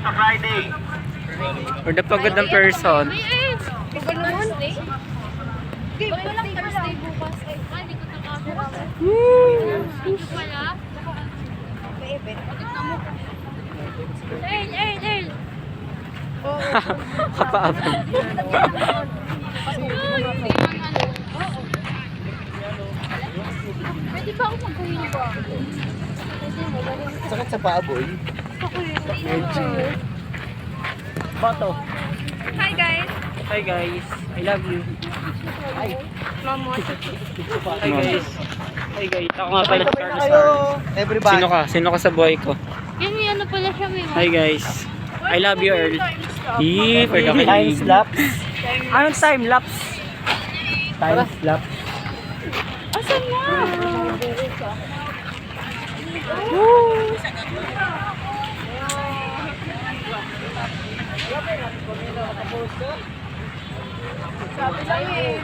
sa Friday. For the pagod ng person. Pagod naman. Okay, walang Thursday bukas. Hindi ko nakakaraman. Hindi pala. Earl. Kapaabang. Pwede ba ako magkuhin ba? Sakit sa paa, boy. Bato. Hi guys. Hi guys. I love you. Mamo. Hi guys. Hi guys. Ako nga pala. Everybody. Sino ka sa buhay ko? Yan may ano pala siya may Hi guys. I love you, Earl. For the Time lapse. Anong time lapse? Time lapse. Asan na? Sabi lang eh.